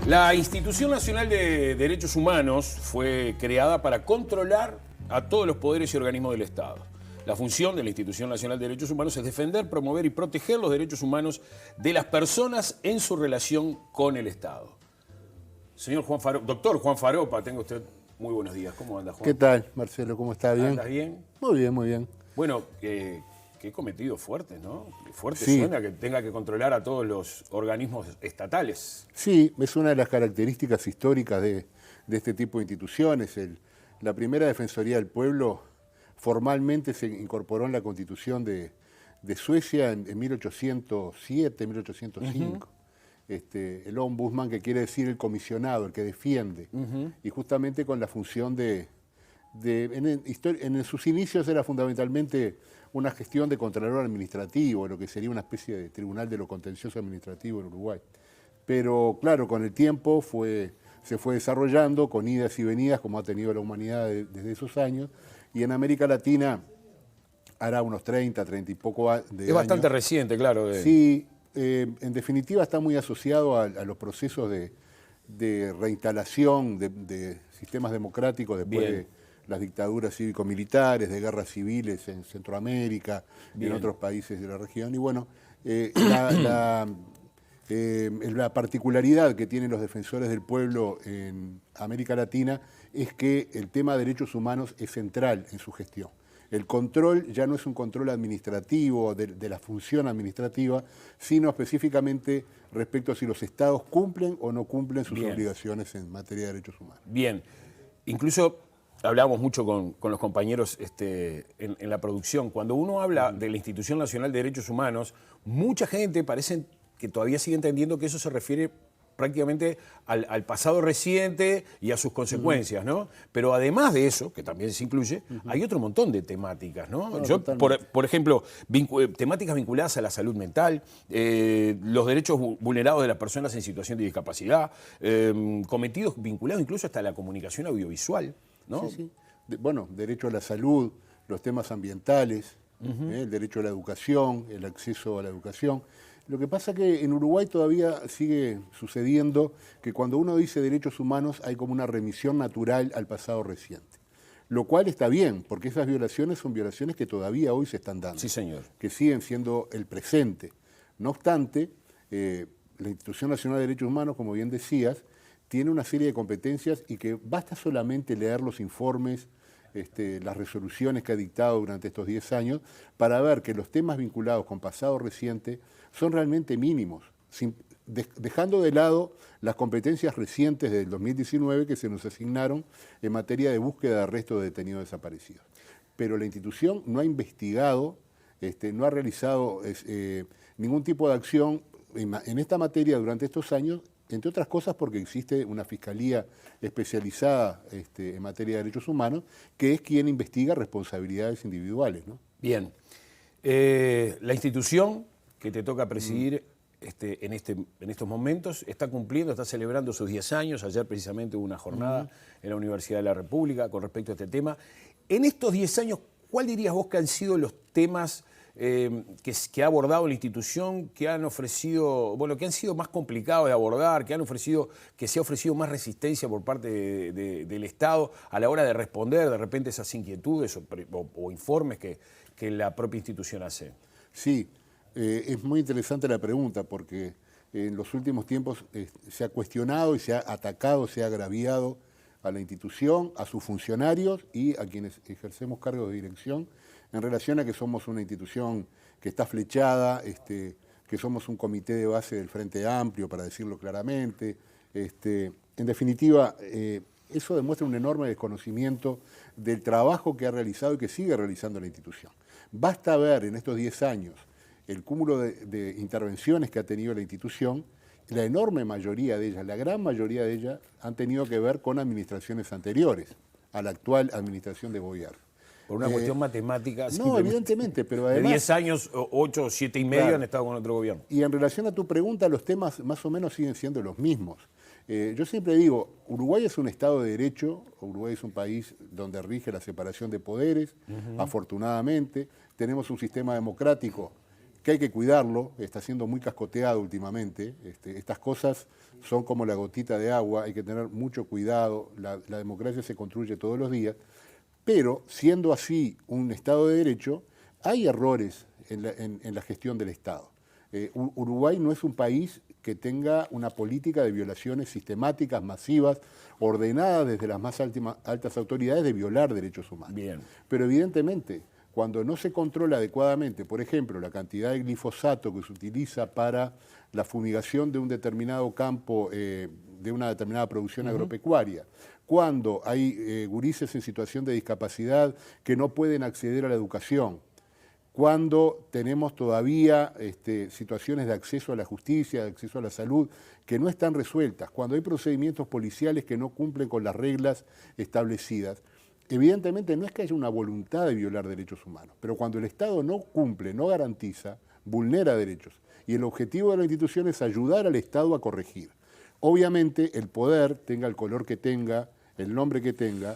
La Institución Nacional de Derechos Humanos fue creada para controlar a todos los poderes y organismos del Estado. La función de la Institución Nacional de Derechos Humanos es defender, promover y proteger los derechos humanos de las personas en su relación con el Estado. Señor doctor Juan Faropa, tenga usted muy buenos días. ¿Cómo anda, Juan? ¿Qué tal, Marcelo? ¿Cómo está? ¿Bien? ¿Andas bien? Muy bien, muy bien. Bueno, qué cometido fuerte, ¿no? Fuerte Sí. suena que tenga que controlar a todos los organismos estatales. Sí, es una de las características históricas de este tipo de instituciones. La primera Defensoría del Pueblo formalmente se incorporó en la Constitución de Suecia en 1807, 1805. El ombudsman, que quiere decir el comisionado, el que defiende. Y justamente con la función en sus inicios era fundamentalmente una gestión de contralor administrativo, lo que sería una especie de tribunal de lo contencioso administrativo en Uruguay. Pero claro, con el tiempo se fue desarrollando con idas y venidas, como ha tenido la humanidad desde esos años, y en América Latina hará unos 30 y poco de años. Es bastante reciente, claro. Sí, en definitiva está muy asociado a los procesos de reinstalación de sistemas democráticos después de las dictaduras cívico-militares, de guerras civiles en Centroamérica y en otros países de la región. Y bueno, la particularidad que tienen los defensores del pueblo en América Latina es que el tema de derechos humanos es central en su gestión. El control ya no es un control administrativo de la función administrativa, sino específicamente respecto a si los estados cumplen o no cumplen sus obligaciones en materia de derechos humanos. Bien, incluso hablábamos mucho con los compañeros en la producción. Cuando uno habla de la Institución Nacional de Derechos Humanos, mucha gente parece que todavía sigue entendiendo que eso se refiere prácticamente al pasado reciente y a sus consecuencias, ¿no? Pero además de eso, que también se incluye, hay otro montón de temáticas, ¿no? Yo, por ejemplo, temáticas vinculadas a la salud mental, los derechos vulnerados de las personas en situación de discapacidad, cometidos vinculados incluso hasta la comunicación audiovisual, ¿no? Sí, sí. Bueno, derecho a la salud, los temas ambientales, el derecho a la educación, el acceso a la educación. Lo que pasa es que en Uruguay todavía sigue sucediendo que cuando uno dice derechos humanos hay como una remisión natural al pasado reciente. Lo cual está bien, porque esas violaciones son violaciones que todavía hoy se están dando. Sí, señor. Que siguen siendo el presente. No obstante, la Institución Nacional de Derechos Humanos, como bien decías, tiene una serie de competencias y que basta solamente leer los informes, las resoluciones que ha dictado durante estos 10 años para ver que los temas vinculados con pasado reciente son realmente mínimos, dejando de lado las competencias recientes del 2019 que se nos asignaron en materia de búsqueda de arresto de detenidos desaparecidos. Pero la institución no ha investigado, no ha realizado ningún tipo de acción en esta materia durante estos años, entre otras cosas porque existe una fiscalía especializada en materia de derechos humanos, que es quien investiga responsabilidades individuales, ¿no? Bien. La institución que te toca presidir en estos momentos está cumpliendo, está celebrando sus 10 años. Ayer precisamente hubo una jornada en la Universidad de la República con respecto a este tema. En estos 10 años, ¿cuál dirías vos que han sido los temas que ha abordado la institución, que han ofrecido, bueno, que han sido más complicados de abordar, que se ha ofrecido más resistencia por parte del Estado a la hora de responder de repente esas inquietudes o informes que la propia institución hace? Sí, es muy interesante la pregunta porque en los últimos tiempos se ha cuestionado y se ha atacado, se ha agraviado a la institución, a sus funcionarios y a quienes ejercemos cargos de dirección en relación a que somos una institución que está flechada, que somos un comité de base del Frente Amplio, para decirlo claramente. En definitiva, eso demuestra un enorme desconocimiento del trabajo que ha realizado y que sigue realizando la institución. Basta ver en estos 10 años el cúmulo de intervenciones que ha tenido la institución. La enorme mayoría de ellas, la gran mayoría de ellas, han tenido que ver con administraciones anteriores a la actual administración de gobierno. Por una cuestión matemática. No, evidentemente, pero además... De 10 años, 8, 7 y medio claro, han estado con otro gobierno. Y en relación a tu pregunta, los temas más o menos siguen siendo los mismos. Yo siempre digo, Uruguay es un Estado de Derecho, Uruguay es un país donde rige la separación de poderes, afortunadamente. Tenemos un sistema democrático que hay que cuidarlo, está siendo muy cascoteado últimamente. Estas cosas son como la gotita de agua, hay que tener mucho cuidado, la democracia se construye todos los días, pero siendo así un Estado de Derecho, hay errores en la gestión del Estado. Uruguay no es un país que tenga una política de violaciones sistemáticas, masivas, ordenadas desde las más altas autoridades de violar derechos humanos. Bien. Pero evidentemente, cuando no se controla adecuadamente, por ejemplo, la cantidad de glifosato que se utiliza para la fumigación de un determinado campo, de una determinada producción agropecuaria, cuando hay gurises en situación de discapacidad que no pueden acceder a la educación, cuando tenemos todavía situaciones de acceso a la justicia, de acceso a la salud, que no están resueltas, cuando hay procedimientos policiales que no cumplen con las reglas establecidas. Evidentemente no es que haya una voluntad de violar derechos humanos, pero cuando el Estado no cumple, no garantiza, vulnera derechos. Y el objetivo de la institución es ayudar al Estado a corregir. Obviamente el poder, tenga el color que tenga, el nombre que tenga,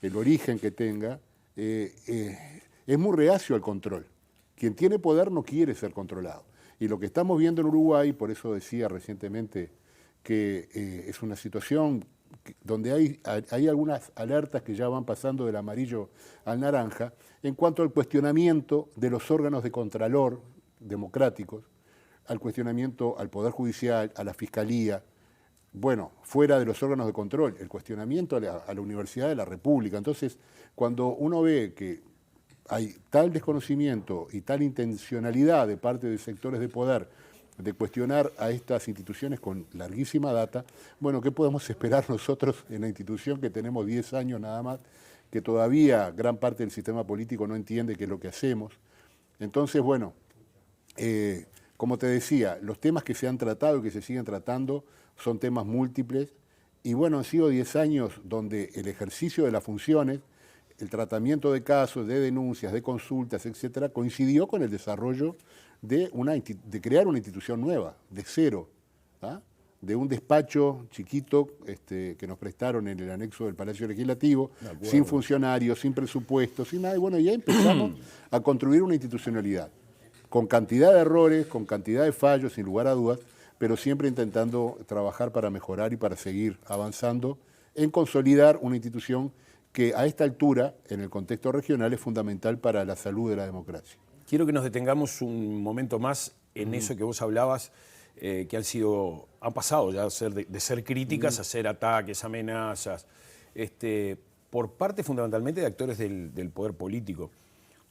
el origen que tenga, es muy reacio al control. Quien tiene poder no quiere ser controlado. Y lo que estamos viendo en Uruguay, por eso decía recientemente que es una situación donde hay algunas alertas que ya van pasando del amarillo al naranja, en cuanto al cuestionamiento de los órganos de contralor democráticos, al cuestionamiento al Poder Judicial, a la Fiscalía, bueno, fuera de los órganos de control, el cuestionamiento a la Universidad de la República. Entonces, cuando uno ve que hay tal desconocimiento y tal intencionalidad de parte de sectores de poder de cuestionar a estas instituciones con larguísima data, bueno, ¿qué podemos esperar nosotros en la institución que tenemos 10 años nada más, que todavía gran parte del sistema político no entiende qué es lo que hacemos? Entonces, bueno, como te decía, los temas que se han tratado y que se siguen tratando son temas múltiples y bueno, han sido 10 años donde el ejercicio de las funciones, el tratamiento de casos, de denuncias, de consultas, etcétera, coincidió con el desarrollo de crear una institución nueva, de cero, ¿ah? De un despacho chiquito que nos prestaron en el anexo del Palacio Legislativo, sin funcionarios, sin presupuesto, sin nada. Y bueno, ya empezamos a construir una institucionalidad, con cantidad de errores, con cantidad de fallos, sin lugar a dudas, pero siempre intentando trabajar para mejorar y para seguir avanzando en consolidar una institución que a esta altura, en el contexto regional, es fundamental para la salud de la democracia. Quiero que nos detengamos un momento más en eso que vos hablabas, que han pasado ya de ser críticas a ser ataques, amenazas, por parte fundamentalmente de actores del poder político.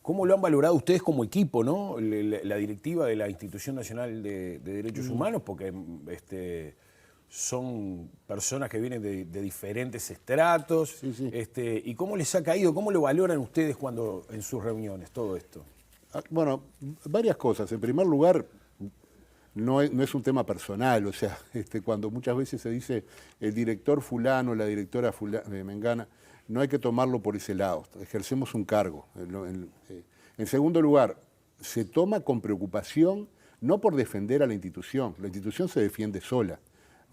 ¿Cómo lo han valorado ustedes como equipo, ¿no? La directiva de la Institución Nacional de Derechos Humanos? Porque son personas que vienen de diferentes estratos. Sí. ¿Y cómo les ha caído? ¿Cómo lo valoran ustedes cuando en sus reuniones todo esto? Bueno, varias cosas. En primer lugar, no es un tema personal. O sea, cuando muchas veces se dice el director fulano, la directora mengana, no hay que tomarlo por ese lado. Ejercemos un cargo. En segundo lugar, se toma con preocupación, no por defender a la institución se defiende sola.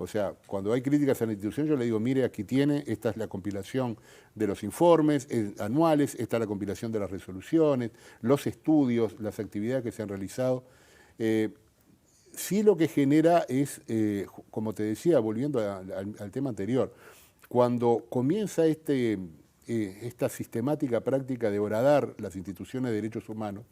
O sea, cuando hay críticas a la institución, yo le digo, mire, aquí tiene, esta es la compilación de los informes anuales, esta es la compilación de las resoluciones, los estudios, las actividades que se han realizado. Sí lo que genera es, como te decía, volviendo al tema anterior, cuando comienza esta sistemática práctica de horadar las instituciones de derechos humanos,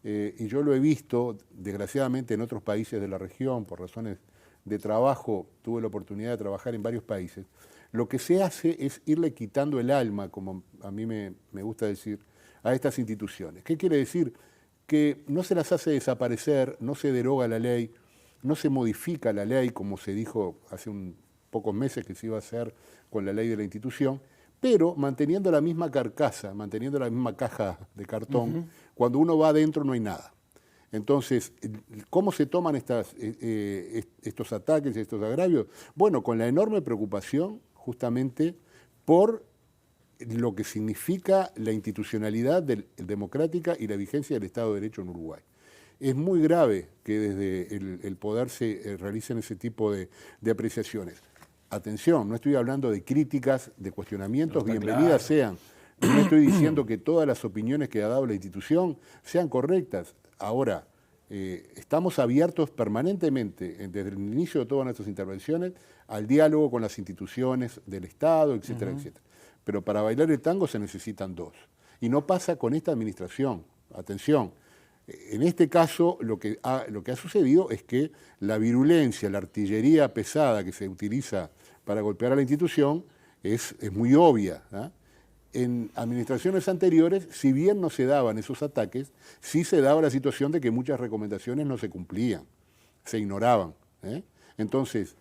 y yo lo he visto, desgraciadamente, en otros países de la región, por razones de trabajo, tuve la oportunidad de trabajar en varios países, lo que se hace es irle quitando el alma, como a mí me gusta decir, a estas instituciones. ¿Qué quiere decir? Que no se las hace desaparecer, no se deroga la ley, no se modifica la ley, como se dijo hace pocos meses que se iba a hacer con la ley de la institución, pero manteniendo la misma carcasa, manteniendo la misma caja de cartón, cuando uno va adentro no hay nada. Entonces, ¿cómo se toman estos ataques, estos agravios? Bueno, con la enorme preocupación justamente por lo que significa la institucionalidad democrática y la vigencia del Estado de Derecho en Uruguay. Es muy grave que desde el poder se realicen ese tipo de apreciaciones. Atención, no estoy hablando de críticas, de cuestionamientos, bienvenidas sean. No estoy diciendo que todas las opiniones que ha dado la institución sean correctas. Ahora, estamos abiertos permanentemente, desde el inicio de todas nuestras intervenciones, al diálogo con las instituciones del Estado, etcétera, etcétera. Pero para bailar el tango se necesitan dos. Y no pasa con esta administración. Atención, en este caso lo que ha sucedido es que la virulencia, la artillería pesada que se utiliza para golpear a la institución es muy obvia, ¿eh? En administraciones anteriores, si bien no se daban esos ataques, sí se daba la situación de que muchas recomendaciones no se cumplían, se ignoraban, ¿eh? Entonces,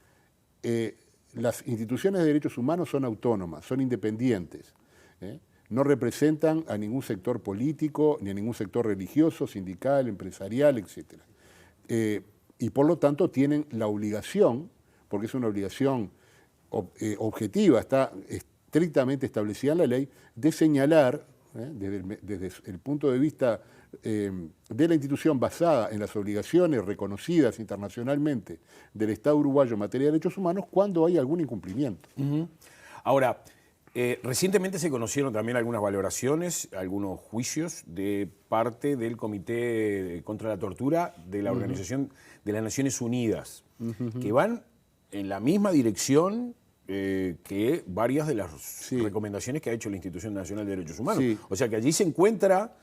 las instituciones de derechos humanos son autónomas, son independientes, ¿eh? No representan a ningún sector político, ni a ningún sector religioso, sindical, empresarial, etc. Y por lo tanto tienen la obligación, porque es una obligación objetiva, está estrictamente establecida en la ley, de señalar, desde el punto de vista de la institución basada en las obligaciones reconocidas internacionalmente del Estado uruguayo en materia de derechos humanos, cuando hay algún incumplimiento. Ahora, recientemente se conocieron también algunas valoraciones, algunos juicios de parte del Comité contra la Tortura de la Organización de las Naciones Unidas, que van en la misma dirección que varias de las recomendaciones que ha hecho la Institución Nacional de Derechos Humanos. Sí. O sea que allí se encuentra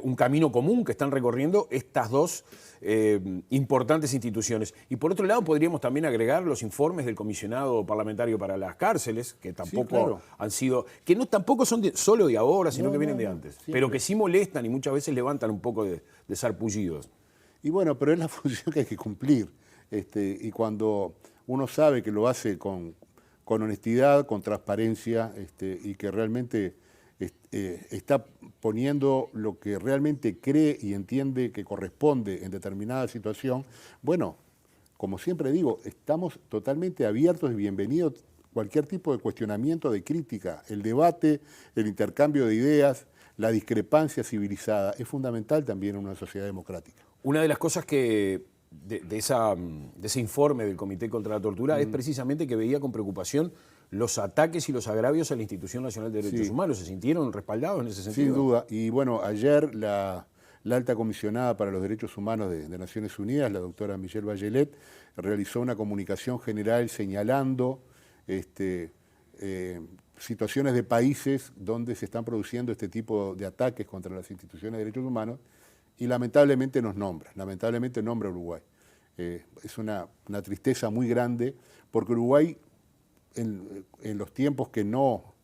un camino común que están recorriendo estas dos importantes instituciones. Y por otro lado podríamos también agregar los informes del Comisionado Parlamentario para las Cárceles, que tampoco han sido, que no tampoco son solo de ahora, sino que vienen de antes, pero que sí molestan y muchas veces levantan un poco de sarpullidos. Y bueno, pero es la función que hay que cumplir. Y cuando uno sabe que lo hace con honestidad, con transparencia, y que realmente está poniendo lo que realmente cree y entiende que corresponde en determinada situación, bueno, como siempre digo, estamos totalmente abiertos y bienvenidos a cualquier tipo de cuestionamiento, de crítica. El debate, el intercambio de ideas, la discrepancia civilizada es fundamental también en una sociedad democrática. Una de las cosas que de ese informe del Comité contra la Tortura es precisamente que veía con preocupación los ataques y los agravios a la Institución Nacional de Derechos Humanos. ¿Se sintieron respaldados en ese sentido? Sin duda. Y bueno, ayer la alta comisionada para los derechos humanos de Naciones Unidas, la doctora Michelle Bachelet, realizó una comunicación general señalando situaciones de países donde se están produciendo este tipo de ataques contra las instituciones de derechos humanos, y lamentablemente nos nombra, lamentablemente nombra a Uruguay. Es una tristeza muy grande, porque Uruguay, en los tiempos que no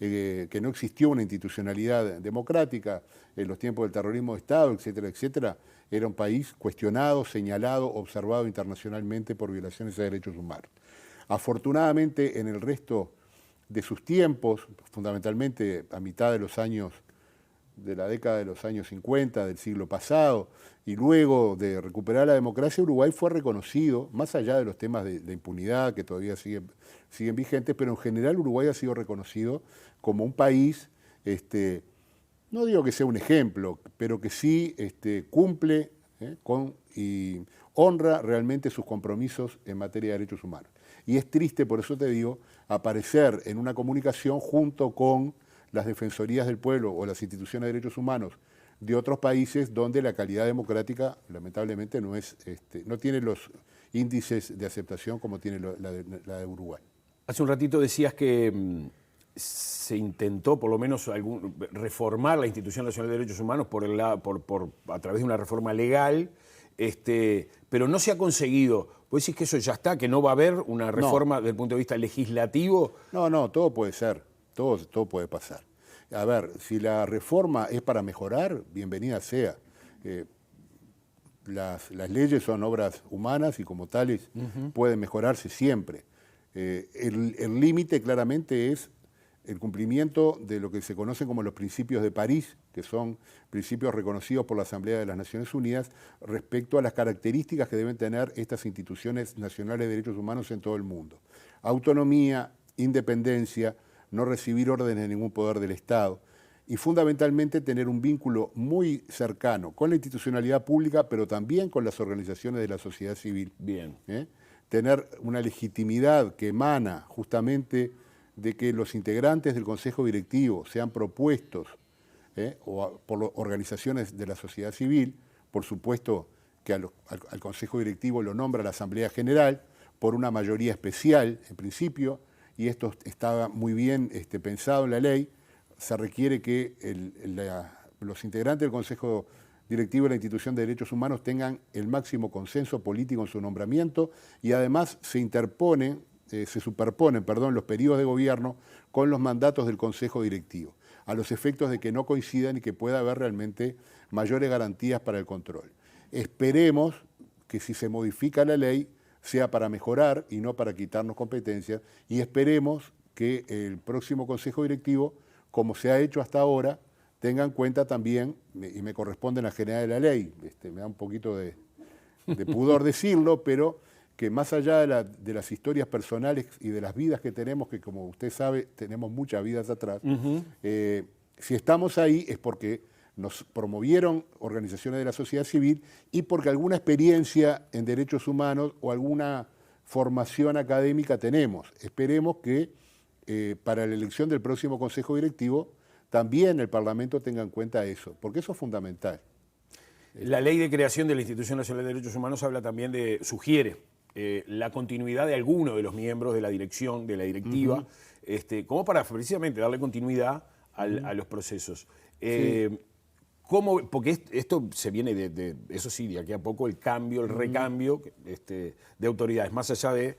existió una institucionalidad democrática, en los tiempos del terrorismo de Estado, etcétera, etcétera, era un país cuestionado, señalado, observado internacionalmente por violaciones de derechos humanos. Afortunadamente, en el resto de sus tiempos, fundamentalmente a mitad de la década de los años 50 del siglo pasado, y luego de recuperar la democracia, Uruguay fue reconocido, más allá de los temas de impunidad que todavía siguen vigentes, pero en general Uruguay ha sido reconocido como un país, no digo que sea un ejemplo, pero que sí cumple y honra realmente sus compromisos en materia de derechos humanos. Y es triste, por eso te digo, aparecer en una comunicación junto con las defensorías del pueblo o las instituciones de derechos humanos de otros países donde la calidad democrática lamentablemente no tiene los índices de aceptación como tiene la de Uruguay. Hace un ratito decías que se intentó por lo menos reformar la Institución Nacional de Derechos Humanos a través de una reforma legal, pero no se ha conseguido. ¿Vos decís que eso ya está, que no va a haber una reforma desde el punto de vista legislativo? No, todo puede ser. Todo puede pasar. A ver, si la reforma es para mejorar, bienvenida sea. Las leyes son obras humanas y como tales pueden mejorarse siempre. El límite claramente es el cumplimiento de lo que se conocen como los principios de París, que son principios reconocidos por la Asamblea de las Naciones Unidas respecto a las características que deben tener estas instituciones nacionales de derechos humanos en todo el mundo. Autonomía, independencia, no recibir órdenes de ningún poder del Estado y fundamentalmente tener un vínculo muy cercano con la institucionalidad pública, pero también con las organizaciones de la sociedad civil. Bien. Tener una legitimidad que emana justamente de que los integrantes del Consejo Directivo sean propuestos por organizaciones de la sociedad civil, por supuesto que al Consejo Directivo lo nombra la Asamblea General por una mayoría especial, en principio, y esto estaba muy bien pensado en la ley. Se requiere que los integrantes del Consejo Directivo de la Institución de Derechos Humanos tengan el máximo consenso político en su nombramiento y además se superponen los periodos de gobierno con los mandatos del Consejo Directivo, a los efectos de que no coincidan y que pueda haber realmente mayores garantías para el control. Esperemos que si se modifica la ley sea para mejorar y no para quitarnos competencias, y esperemos que el próximo Consejo Directivo, como se ha hecho hasta ahora, tenga en cuenta también, y me corresponde en la generalidad de la ley, me da un poquito de pudor decirlo, pero que más allá de las historias personales y de las vidas que tenemos, que como usted sabe, tenemos muchas vidas atrás, si estamos ahí es porque nos promovieron organizaciones de la sociedad civil y porque alguna experiencia en derechos humanos o alguna formación académica tenemos. Esperemos que para la elección del próximo Consejo Directivo también el Parlamento tenga en cuenta eso, porque eso es fundamental. La ley de creación de la Institución Nacional de Derechos Humanos habla también sugiere la continuidad de alguno de los miembros de la dirección, de la directiva, como para precisamente darle continuidad a los procesos. Sí. Porque esto se viene eso sí, de aquí a poco el cambio, el recambio de autoridades, más allá de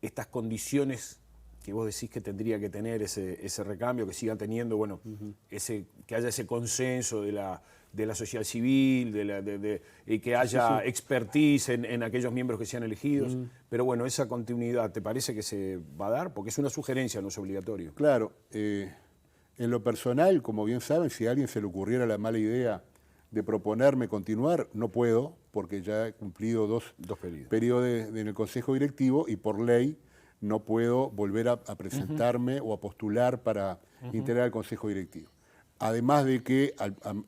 estas condiciones que vos decís que tendría que tener ese recambio, que sigan teniendo, bueno, que haya ese consenso de la sociedad civil, y que haya expertise en aquellos miembros que sean elegidos. Pero bueno, esa continuidad, ¿te parece que se va a dar? Porque es una sugerencia, no es obligatorio. Claro. En lo personal, como bien saben, si a alguien se le ocurriera la mala idea de proponerme continuar, no puedo, porque ya he cumplido dos periodos en el Consejo Directivo y por ley no puedo volver a presentarme o a postular para integrar el Consejo Directivo. Además de que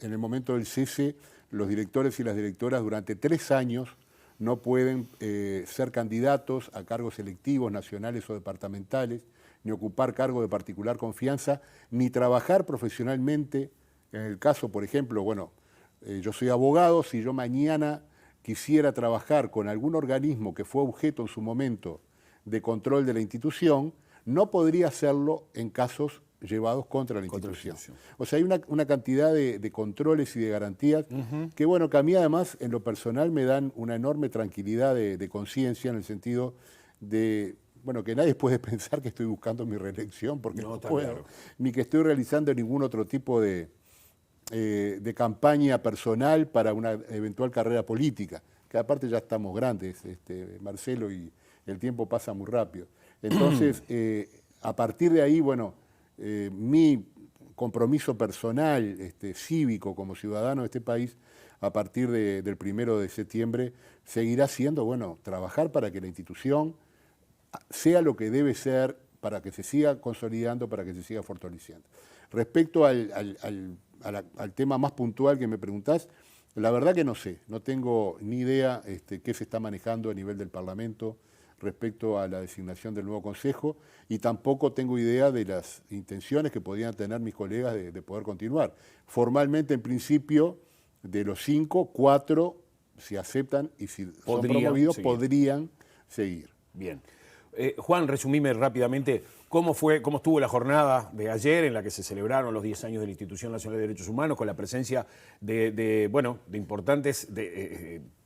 en el momento del cese, los directores y las directoras durante 3 años no pueden ser candidatos a cargos electivos nacionales o departamentales, ni ocupar cargo de particular confianza, ni trabajar profesionalmente. En el caso, por ejemplo, yo soy abogado, si yo mañana quisiera trabajar con algún organismo que fue objeto en su momento de control de la institución, no podría hacerlo en casos llevados contra la institución. O sea, hay una cantidad de controles y de garantías que a mí además en lo personal me dan una enorme tranquilidad de conciencia en el sentido de que nadie puede pensar que estoy buscando mi reelección, porque no puedo, claro, ni que estoy realizando ningún otro tipo de campaña personal para una eventual carrera política, que aparte ya estamos grandes, Marcelo, y el tiempo pasa muy rápido. Entonces, a partir de ahí, mi compromiso personal, cívico, como ciudadano de este país, a partir del 1 de septiembre, seguirá siendo, trabajar para que la institución sea lo que debe ser, para que se siga consolidando, para que se siga fortaleciendo. Respecto al tema más puntual que me preguntás, la verdad que no sé, no tengo ni idea qué se está manejando a nivel del Parlamento respecto a la designación del nuevo Consejo, y tampoco tengo idea de las intenciones que podrían tener mis colegas de poder continuar. Formalmente, en principio, de los 5, 4, si aceptan y si son promovidos, podrían seguir. Bien. Juan, resumime rápidamente cómo estuvo la jornada de ayer en la que se celebraron los 10 años de la Institución Nacional de Derechos Humanos, con la presencia de importantes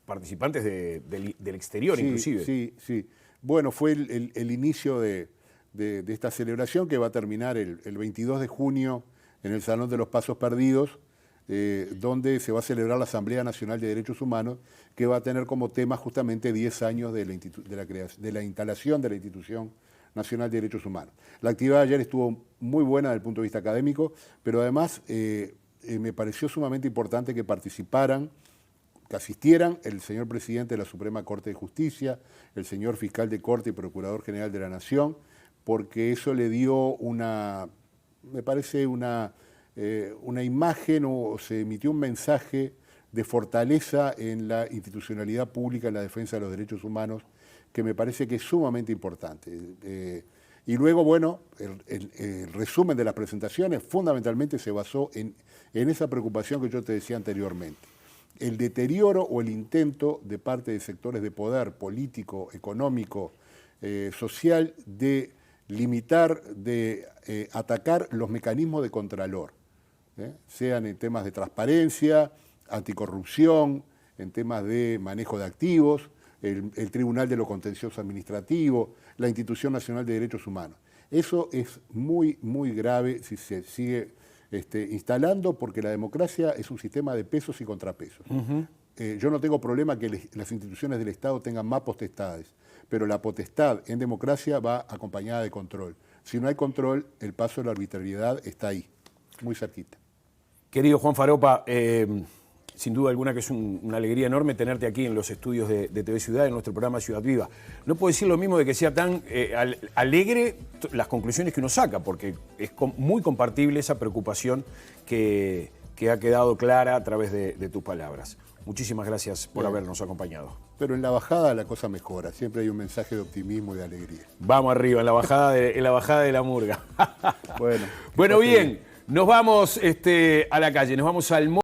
participantes del exterior, inclusive. Sí. Bueno, fue el inicio de esta celebración que va a terminar el 22 de junio en el Salón de los Pasos Perdidos, donde se va a celebrar la Asamblea Nacional de Derechos Humanos, que va a tener como tema justamente 10 años de la instalación de la Institución Nacional de Derechos Humanos. La actividad de ayer estuvo muy buena desde el punto de vista académico, pero además me pareció sumamente importante que participaran, que asistieran el señor presidente de la Suprema Corte de Justicia, el señor fiscal de Corte y Procurador General de la Nación, porque eso le dio me parece una imagen, o se emitió un mensaje de fortaleza en la institucionalidad pública, en la defensa de los derechos humanos, que me parece que es sumamente importante. Y luego, el resumen de las presentaciones fundamentalmente se basó en esa preocupación que yo te decía anteriormente. el deterioro o el intento de parte de sectores de poder político, económico, social, de limitar, de atacar los mecanismos de contralor, sean en temas de transparencia, anticorrupción, en temas de manejo de activos, el Tribunal de lo Contencioso Administrativo, la Institución Nacional de Derechos Humanos. Eso es muy, muy grave si se sigue instalando, porque la democracia es un sistema de pesos y contrapesos. Yo no tengo problema que las instituciones del Estado tengan más potestades, pero la potestad en democracia va acompañada de control. Si no hay control, el paso de la arbitrariedad está ahí, muy cerquita. Querido Juan Faropa, sin duda alguna que es una alegría enorme tenerte aquí en los estudios de TV Ciudad, en nuestro programa Ciudad Viva. No puedo decir lo mismo de que sea tan alegre las conclusiones que uno saca, porque es muy compartible esa preocupación que ha quedado clara a través de tus palabras. Muchísimas gracias por habernos acompañado. Pero en la bajada la cosa mejora, siempre hay un mensaje de optimismo y de alegría. Vamos arriba, en la bajada de la murga. Bueno, bien, nos vamos a la calle, nos vamos al